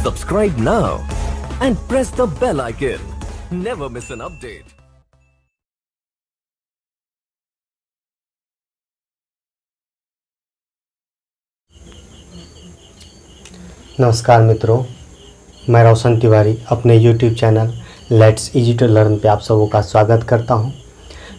Subscribe now and press the bell icon. Never miss an update. नमस्कार मित्रों, मैं रोशन तिवारी अपने YouTube channel let's easy to learn पे आप सबों का स्वागत करता हूं।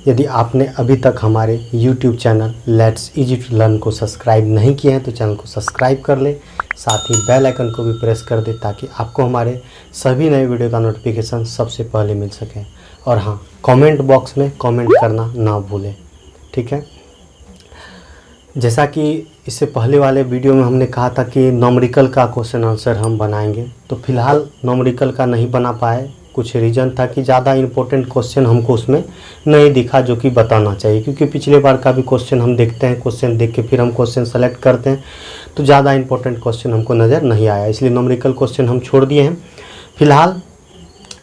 यदि आपने अभी तक हमारे YouTube channel let's easy to learn को सब्सक्राइब नहीं किए हैं तो चैनल को सब्सक्राइब कर ले, साथ ही बेल आइकन को भी प्रेस कर दे ताकि आपको हमारे सभी नए वीडियो का नोटिफिकेशन सबसे पहले मिल सके। और हाँ, कमेंट बॉक्स में कमेंट करना ना भूलें, ठीक है। जैसा कि इससे पहले वाले वीडियो में हमने कहा था कि न्यूमेरिकल का क्वेश्चन आंसर हम बनाएंगे, तो फिलहाल न्यूमेरिकल का नहीं बना पाए। कुछ रीज़न था कि ज़्यादा इम्पोर्टेंट क्वेश्चन हमको उसमें नहीं दिखा जो कि बताना चाहिए, क्योंकि पिछले बार का भी क्वेश्चन हम देखते हैं, क्वेश्चन देख के फिर हम क्वेश्चन सेलेक्ट करते हैं, तो ज़्यादा इंपॉर्टेंट क्वेश्चन हमको नज़र नहीं आया, इसलिए न्यूमेरिकल क्वेश्चन हम छोड़ दिए हैं। फिलहाल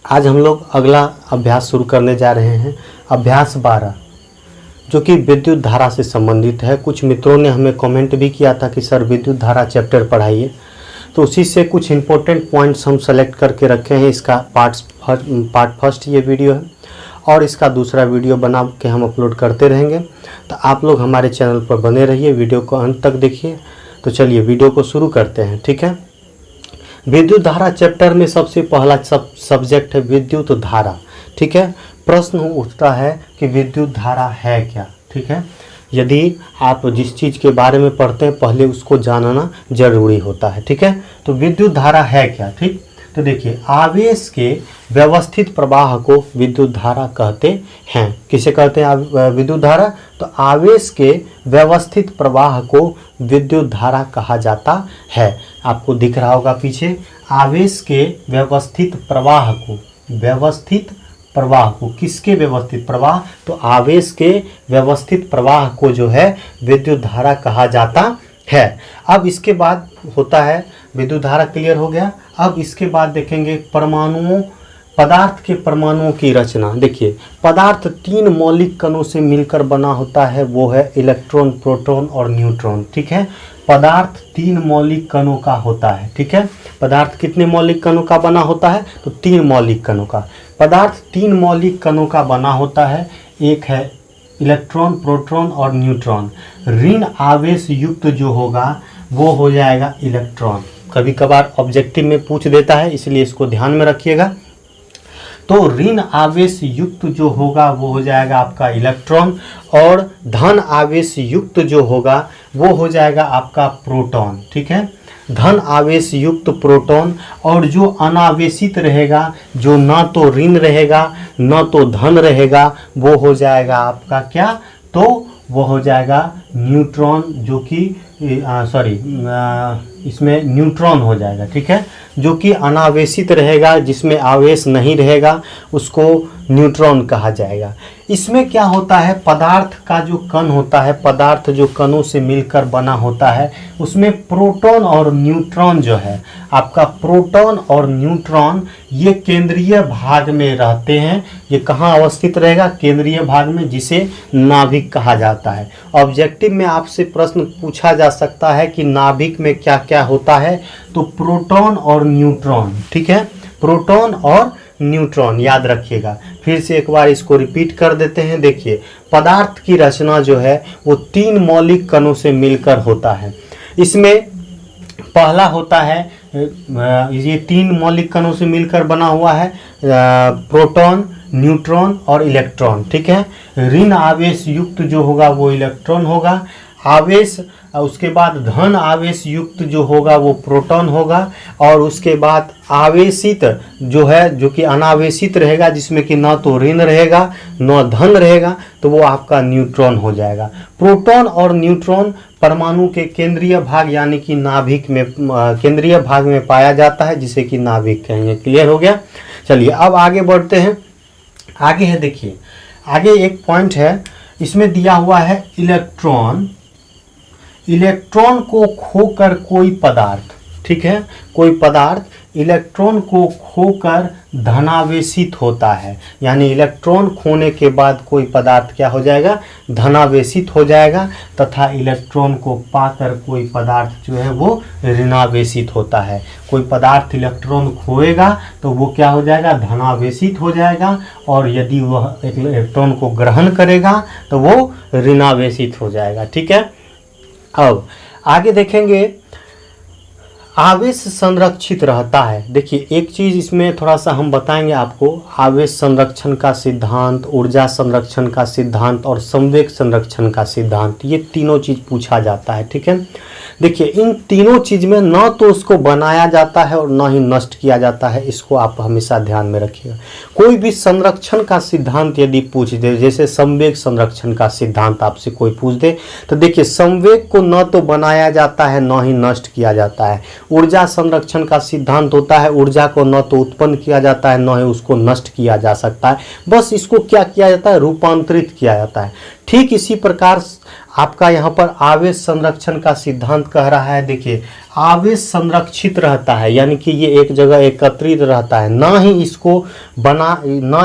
आज हम लोग अगला अभ्यास शुरू करने जा रहे हैं, अभ्यास 12, जो कि विद्युत धारा से संबंधित है। कुछ मित्रों ने हमें कमेंट भी किया था कि सर विद्युत धारा चैप्टर पढ़ाइए, तो उसी से कुछ इंपॉर्टेंट पॉइंट्स हम सेलेक्ट करके रखे हैं। इसका पार्ट फर्स्ट ये वीडियो है और इसका दूसरा वीडियो बना के हम अपलोड करते रहेंगे, तो आप लोग हमारे चैनल पर बने रहिए, वीडियो को अंत तक देखिए। तो चलिए वीडियो को शुरू करते हैं, ठीक है। विद्युत धारा चैप्टर में सबसे पहला सब्जेक्ट है विद्युत धारा, ठीक है। प्रश्न उठता है कि विद्युत धारा है क्या, ठीक है। यदि आप जिस चीज़ के बारे में पढ़ते हैं पहले उसको जानना जरूरी होता है, ठीक है। तो विद्युत धारा है क्या, ठीक। तो देखिए, आवेश के व्यवस्थित प्रवाह को विद्युत धारा कहते हैं। किसे कहते हैं विद्युत धारा? तो आवेश के व्यवस्थित प्रवाह को विद्युत धारा कहा जाता है। आपको दिख रहा होगा पीछे, आवेश के व्यवस्थित प्रवाह को, व्यवस्थित प्रवाह को, किसके व्यवस्थित प्रवाह? तो आवेश के व्यवस्थित प्रवाह को जो है विद्युत धारा कहा जाता है। अब इसके बाद होता है, विद्युत धारा क्लियर हो गया। अब इसके बाद देखेंगे परमाणुओं, पदार्थ के परमाणुओं की रचना। देखिए, पदार्थ 3 मौलिक कणों से मिलकर बना होता है, वो है इलेक्ट्रॉन, प्रोटॉन और न्यूट्रॉन, ठीक है। पदार्थ 3 मौलिक कणों का होता है, ठीक है। पदार्थ कितने मौलिक कणों का बना होता है? तो 3 मौलिक कणों का। पदार्थ 3 मौलिक कणों का बना होता है। एक है इलेक्ट्रॉन, प्रोटॉन और न्यूट्रॉन। ऋण आवेश युक्त जो होगा वो हो जाएगा इलेक्ट्रॉन। कभी कभार ऑब्जेक्टिव में पूछ देता है, इसलिए इसको ध्यान में रखिएगा। तो ऋण आवेश युक्त जो होगा वो हो जाएगा आपका इलेक्ट्रॉन, और धन आवेश युक्त जो होगा वो हो जाएगा आपका प्रोटॉन, ठीक है। धन आवेश युक्त प्रोटॉन, और जो अनावेशित रहेगा, जो ना तो ऋण रहेगा ना तो धन रहेगा, वो हो जाएगा आपका क्या? तो वो हो जाएगा न्यूट्रॉन, जो कि इसमें न्यूट्रॉन हो जाएगा, ठीक है। जो कि अनावेशित रहेगा, जिसमें आवेश नहीं रहेगा, उसको न्यूट्रॉन कहा जाएगा। इसमें क्या होता है, पदार्थ का जो कण होता है, पदार्थ जो कणों से मिलकर बना होता है, उसमें प्रोटॉन और न्यूट्रॉन जो है, आपका प्रोटॉन और न्यूट्रॉन ये केंद्रीय भाग में रहते हैं। ये कहाँ अवस्थित रहेगा? केंद्रीय भाग में, जिसे नाभिक कहा जाता है। ऑब्जेक्टिव में आपसे प्रश्न पूछा जा सकता है कि नाभिक में क्या क्या होता है, तो प्रोटॉन और न्यूट्रॉन, ठीक है। प्रोटॉन और न्यूट्रॉन याद रखिएगा। फिर से एक बार इसको रिपीट कर देते हैं। देखिए, पदार्थ की रचना जो है वो 3 मौलिक कणों से मिलकर होता है। इसमें पहला होता है, ये 3 मौलिक कणों से मिलकर बना हुआ है, प्रोटॉन, न्यूट्रॉन और इलेक्ट्रॉन, ठीक है। ऋण आवेश युक्त जो होगा वो इलेक्ट्रॉन होगा। आवेश, उसके बाद धन आवेश युक्त जो होगा वो प्रोटॉन होगा, और उसके बाद आवेशित जो है, जो कि अनावेशित रहेगा, जिसमें कि ना तो ऋण रहेगा ना धन रहेगा, तो वो आपका न्यूट्रॉन हो जाएगा। प्रोटॉन और न्यूट्रॉन परमाणु के केंद्रीय भाग यानी कि नाभिक में, केंद्रीय भाग में पाया जाता है, जिसे कि नाभिक कहेंगे। क्लियर हो गया? चलिए अब आगे बढ़ते हैं। आगे है, देखिए आगे एक पॉइंट है, इसमें दिया हुआ है इलेक्ट्रॉन। इलेक्ट्रॉन को खोकर कोई पदार्थ, ठीक है, कोई पदार्थ इलेक्ट्रॉन को खोकर धनावेशित होता है, यानी इलेक्ट्रॉन खोने के बाद कोई पदार्थ क्या हो जाएगा, धनावेशित हो जाएगा, तथा इलेक्ट्रॉन को पाकर कोई पदार्थ जो है वो ऋणावेशित होता है। कोई पदार्थ इलेक्ट्रॉन खोएगा तो वो क्या हो जाएगा, धनावेशित हो जाएगा, और यदि वह इलेक्ट्रॉन को ग्रहण करेगा तो वो ऋणावेशित हो जाएगा। ठीक है, अब आगे देखेंगे, आवेश संरक्षित रहता है। देखिए एक चीज़ इसमें थोड़ा सा हम बताएंगे आपको, आवेश संरक्षण का सिद्धांत, ऊर्जा संरक्षण का सिद्धांत और संवेग संरक्षण का सिद्धांत, ये तीनों चीज़ पूछा जाता है। ठीक है, देखिए इन तीनों चीज़ में न तो उसको बनाया जाता है और न ही नष्ट किया जाता है, इसको आप हमेशा ध्यान में रखिएगा। कोई भी संरक्षण का सिद्धांत यदि पूछ दे, जैसे संवेग संरक्षण का सिद्धांत आपसे कोई पूछ दे, तो देखिए संवेग को न तो बनाया जाता है न ही नष्ट किया जाता है। ऊर्जा संरक्षण का सिद्धांत होता है, ऊर्जा को न तो उत्पन्न किया जाता है न ही उसको नष्ट किया जा सकता है, बस इसको क्या किया जाता है, रूपांतरित किया जाता है। ठीक इसी प्रकार आपका यहाँ पर आवेश संरक्षण का सिद्धांत कह रहा है, देखिए आवेश संरक्षित रहता है, यानी कि ये एक जगह एकत्रित रहता है, ना ही इसको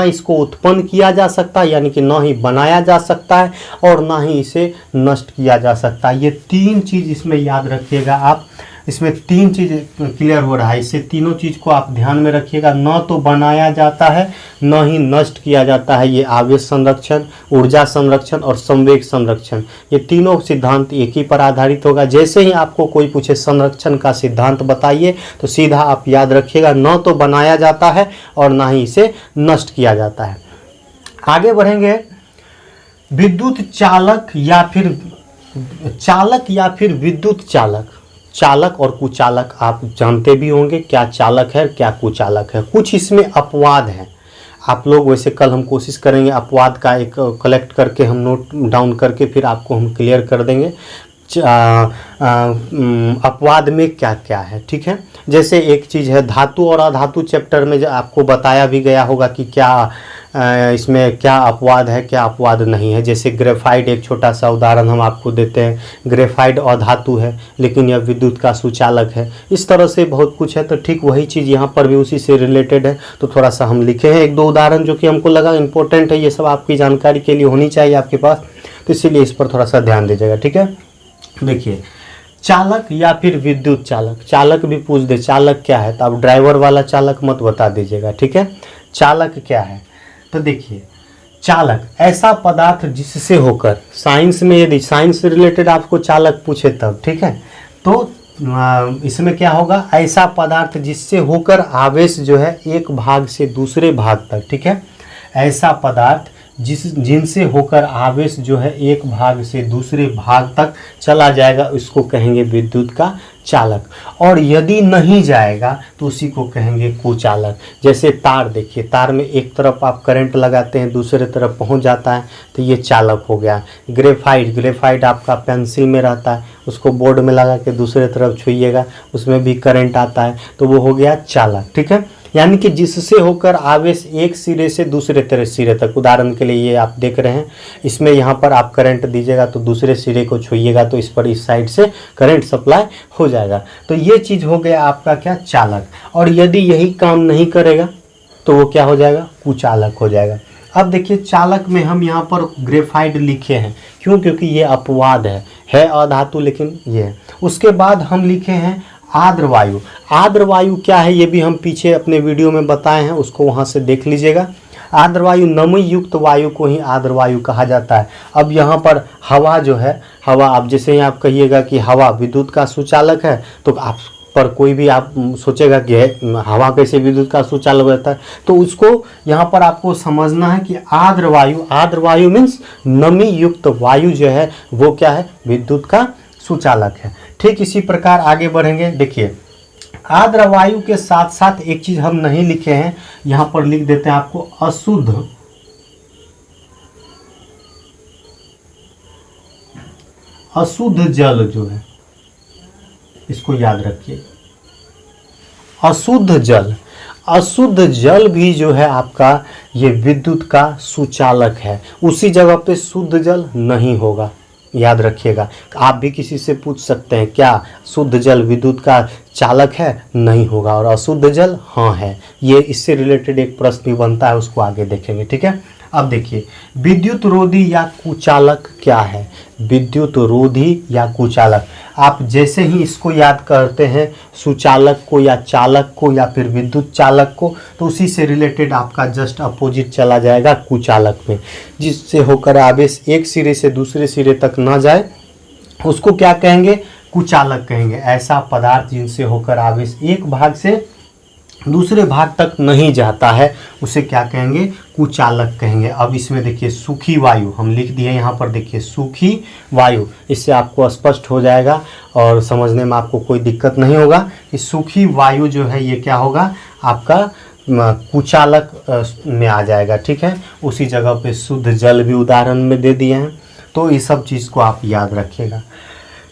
इसको उत्पन्न किया जा सकता है, यानी कि ना ही बनाया जा सकता है और ना ही इसे नष्ट किया जा सकता है। ये तीन चीज़ इसमें याद रखिएगा आप, इसमें तीन चीज़ क्लियर हो रहा है, इससे तीनों चीज़ को आप ध्यान में रखिएगा। न तो बनाया जाता है न ही नष्ट किया जाता है, ये आवेश संरक्षण, ऊर्जा संरक्षण और संवेग संरक्षण, ये तीनों सिद्धांत एक ही पर आधारित होगा। जैसे ही आपको कोई पूछे संरक्षण का सिद्धांत बताइए तो सीधा आप याद रखिएगा, न तो बनाया जाता है और ना ही इसे नष्ट किया जाता है। आगे बढ़ेंगे, विद्युत चालक या फिर विद्युत चालक। चालक और कुचालक आप जानते भी होंगे, क्या चालक है क्या कुचालक है। कुछ इसमें अपवाद हैं, आप लोग वैसे कल हम कोशिश करेंगे अपवाद का एक कलेक्ट करके हम नोट डाउन करके फिर आपको हम क्लियर कर देंगे अपवाद में क्या क्या है। ठीक है, जैसे एक चीज़ है धातु और अधातु चैप्टर में जो आपको बताया भी गया होगा कि क्या इसमें क्या अपवाद है क्या अपवाद नहीं है। जैसे ग्रेफाइट, एक छोटा सा उदाहरण हम आपको देते हैं, ग्रेफाइट अधातु है लेकिन यह विद्युत का सुचालक है। इस तरह से बहुत कुछ है, तो ठीक वही चीज़ यहाँ पर भी उसी से रिलेटेड है, तो थोड़ा सा हम लिखे हैं एक दो उदाहरण जो कि हमको लगा इंपॉर्टेंट है, ये सब आपकी जानकारी के लिए होनी चाहिए आपके पास, तो इसीलिए इस पर थोड़ा सा ध्यान दीजिएगा। ठीक है, देखिए चालक या फिर विद्युत चालक, चालक भी पूछ दे चालक क्या है तो आप ड्राइवर वाला चालक मत बता दीजिएगा। ठीक है, चालक क्या है, तो देखिए चालक ऐसा पदार्थ जिससे होकर, साइंस में यदि साइंस से रिलेटेड आपको चालक पूछे तब, ठीक है, तो इसमें क्या होगा, ऐसा पदार्थ जिससे होकर आवेश जो है एक भाग से दूसरे भाग तक, ठीक है, ऐसा पदार्थ जिनसे होकर आवेश जो है एक भाग से दूसरे भाग तक चला जाएगा उसको कहेंगे विद्युत का चालक। और यदि नहीं जाएगा तो उसी को कहेंगे कुचालक। जैसे तार, देखिए तार में एक तरफ आप करंट लगाते हैं दूसरे तरफ पहुंच जाता है तो ये चालक हो गया। ग्रेफाइट आपका पेंसिल में रहता है, उसको बोर्ड में लगा के दूसरे तरफ छुइएगा उसमें भी करंट आता है तो वो हो गया चालक। ठीक है, यानी कि जिससे होकर आवेश एक सिरे से दूसरे सिरे तक, उदाहरण के लिए ये आप देख रहे हैं, इसमें यहाँ पर आप करंट दीजिएगा तो दूसरे सिरे को छुइएगा तो इस पर इस साइड से करंट सप्लाई हो जाएगा, तो ये चीज़ हो गया आपका क्या, चालक। और यदि यही काम नहीं करेगा तो वो क्या हो जाएगा, कुचालक हो जाएगा। अब देखिए चालक में हम यहाँ पर ग्रेफाइट लिखे हैं, क्यों, क्योंकि ये अपवाद है अधातु लेकिन ये है। उसके बाद हम लिखे हैं आर्द्र वायु। आर्द्र वायु क्या है ये भी हम पीछे अपने वीडियो में बताए हैं, उसको वहाँ से देख लीजिएगा। आर्द्र वायु, नमी युक्त वायु को ही आर्द्र वायु कहा जाता है। अब यहाँ पर हवा जो है, हवा आप जैसे ही आप कहिएगा कि हवा विद्युत का सुचालक है तो आप पर कोई भी आप सोचेगा कि हवा कैसे विद्युत का सुचालक रहता है, तो उसको यहाँ पर आपको समझना है कि आर्द्र वायु मीन्स नमी युक्त वायु जो है वो क्या है, विद्युत का सुचालक है। ठीक इसी प्रकार आगे बढ़ेंगे। देखिए आर्द्र वायु के साथ साथ एक चीज हम नहीं लिखे हैं, यहाँ पर लिख देते हैं आपको, अशुद्ध जल जो है, इसको याद रखिए, अशुद्ध जल भी जो है आपका ये विद्युत का सुचालक है। उसी जगह पे शुद्ध जल नहीं होगा, याद रखिएगा। आप भी किसी से पूछ सकते हैं क्या शुद्ध जल विद्युत का चालक है? नहीं होगा। और अशुद्ध जल हाँ है। ये इससे रिलेटेड एक प्रश्न भी बनता है, उसको आगे देखेंगे। ठीक है, अब देखिए विद्युत रोधी या कुचालक क्या है? विद्युत रोधी या कुचालक, आप जैसे ही इसको याद करते हैं सुचालक को या चालक को या फिर विद्युत चालक को, तो उसी से रिलेटेड आपका जस्ट अपोजिट चला जाएगा कुचालक में, जिससे होकर आवेश एक सिरे से दूसरे सिरे तक ना जाए, उसको क्या कहेंगे? कुचालक कहेंगे। ऐसा पदार्थ जिनसे होकर आवेश एक भाग से दूसरे भाग तक नहीं जाता है, उसे क्या कहेंगे? कुचालक कहेंगे। अब इसमें देखिए सूखी वायु हम लिख दिए यहाँ पर, देखिए सूखी वायु, इससे आपको स्पष्ट हो जाएगा और समझने में आपको कोई दिक्कत नहीं होगा कि सूखी वायु जो है ये क्या होगा? आपका कुचालक में आ जाएगा। ठीक है, उसी जगह पे शुद्ध जल भी उदाहरण में दे दिए हैं, तो ये सब चीज़ को आप याद रखिएगा।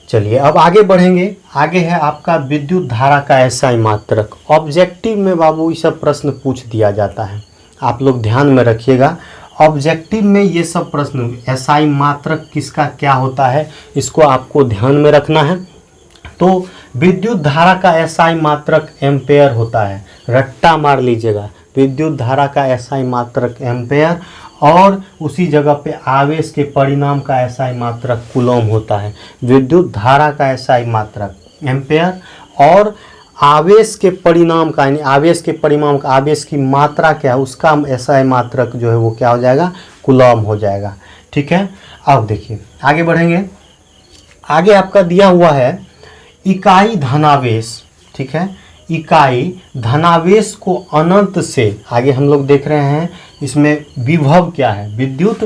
चलिए अब आगे बढ़ेंगे। आगे है आपका विद्युत धारा का एसआई मात्रक। ऑब्जेक्टिव में बाबू ये सब प्रश्न पूछ दिया जाता है, आप लोग ध्यान में रखिएगा। ऑब्जेक्टिव में ये सब प्रश्न एसआई मात्रक किसका क्या होता है, इसको आपको ध्यान में रखना है। तो विद्युत धारा का एसआई मात्रक एम्पेयर होता है, रट्टा मार लीजिएगा। विद्युत धारा का एसआई मात्रक एम्पेयर, और उसी जगह पे आवेश के परिमाण का एसआई मात्रक कूलम होता है। विद्युत धारा का एसआई मात्रक एम्पेयर और आवेश के परिमाण का, यानी आवेश के परिमाण का, आवेश की मात्रा क्या है उसका एसआई मात्रक जो है वो क्या हो जाएगा? कूलम हो जाएगा। ठीक है, अब देखिए आगे बढ़ेंगे। आगे आपका दिया हुआ है इकाई धनावेश। ठीक है, इकाई धनावेश को अनंत से, आगे हम लोग देख रहे हैं इसमें विभव क्या है, विद्युत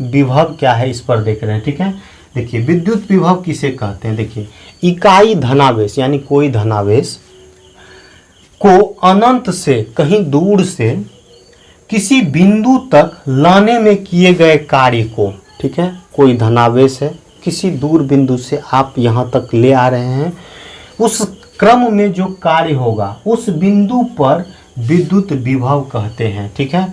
विभव क्या है, इस पर देख रहे हैं। ठीक है, देखिए विद्युत विभव किसे कहते हैं? देखिए इकाई धनावेश यानी कोई धनावेश को अनंत से, कहीं दूर से किसी बिंदु तक लाने में किए गए कार्य को, ठीक है, कोई धनावेश है, किसी दूर बिंदु से आप यहाँ तक ले आ रहे हैं, उस क्रम में जो कार्य होगा उस बिंदु पर विद्युत विभव कहते हैं। ठीक है,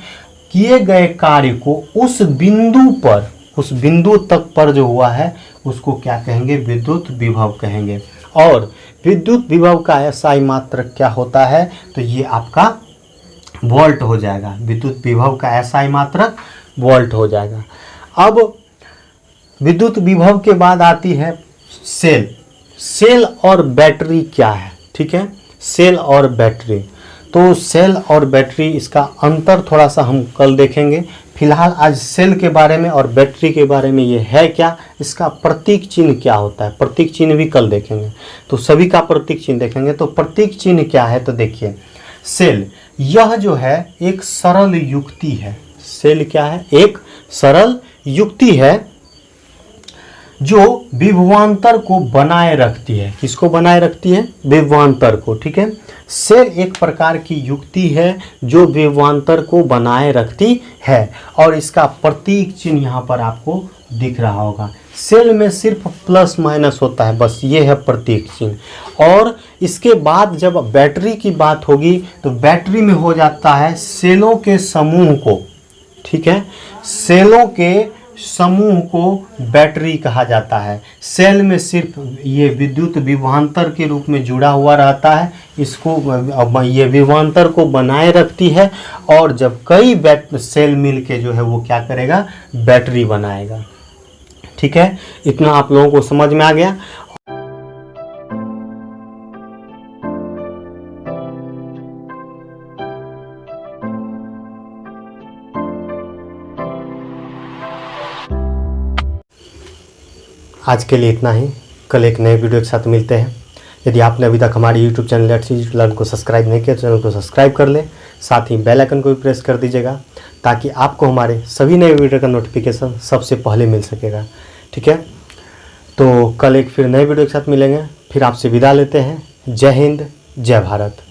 किए गए कार्य को उस बिंदु पर, उस बिंदु तक पर जो हुआ है उसको क्या कहेंगे? विद्युत विभव कहेंगे। और विद्युत विभव का एसआई मात्रक क्या होता है? तो ये आपका वोल्ट हो जाएगा। विद्युत विभव का एसआई मात्रक वोल्ट हो जाएगा। अब विद्युत विभव के बाद आती है सेल। सेल और बैटरी क्या है? ठीक है, सेल और बैटरी, तो सेल और बैटरी इसका अंतर थोड़ा सा हम कल देखेंगे। फिलहाल आज सेल के बारे में और बैटरी के बारे में ये है क्या, इसका प्रतीक चिन्ह क्या होता है, प्रतीक चिन्ह भी कल देखेंगे। तो सभी का प्रतीक चिन्ह देखेंगे। तो प्रतीक चिन्ह क्या है? तो देखिए सेल, यह जो है एक सरल युक्ति है। सेल क्या है? एक सरल युक्ति है जो विभवांतर को बनाए रखती है। किसको बनाए रखती है? विभवांतर को। ठीक है, सेल एक प्रकार की युक्ति है जो विभवांतर को बनाए रखती है, और इसका प्रतीक चिन्ह यहाँ पर आपको दिख रहा होगा। सेल में सिर्फ प्लस माइनस होता है, बस ये है प्रतीक चिन्ह। और इसके बाद जब बैटरी की बात होगी तो बैटरी में हो जाता है सेलों के समूह को, ठीक है, सेलों के समूह को बैटरी कहा जाता है। सेल में सिर्फ ये विद्युत विभवांतर के रूप में जुड़ा हुआ रहता है, इसको ये विभवांतर को बनाए रखती है, और जब कई सेल मिल के जो है वो क्या करेगा? बैटरी बनाएगा। ठीक है, इतना आप लोगों को समझ में आ गया। आज के लिए इतना ही, कल एक नए वीडियो के साथ मिलते हैं। यदि आपने अभी तक हमारे YouTube channel let's easy to learn को सब्सक्राइब नहीं किया तो चैनल को सब्सक्राइब कर लें, साथ ही बेल आइकन को भी प्रेस कर दीजिएगा ताकि आपको हमारे सभी नए वीडियो का नोटिफिकेशन सबसे पहले मिल सकेगा। ठीक है, तो कल एक फिर नए वीडियो के साथ मिलेंगे, फिर आपसे विदा लेते हैं। जय हिंद, जय भारत।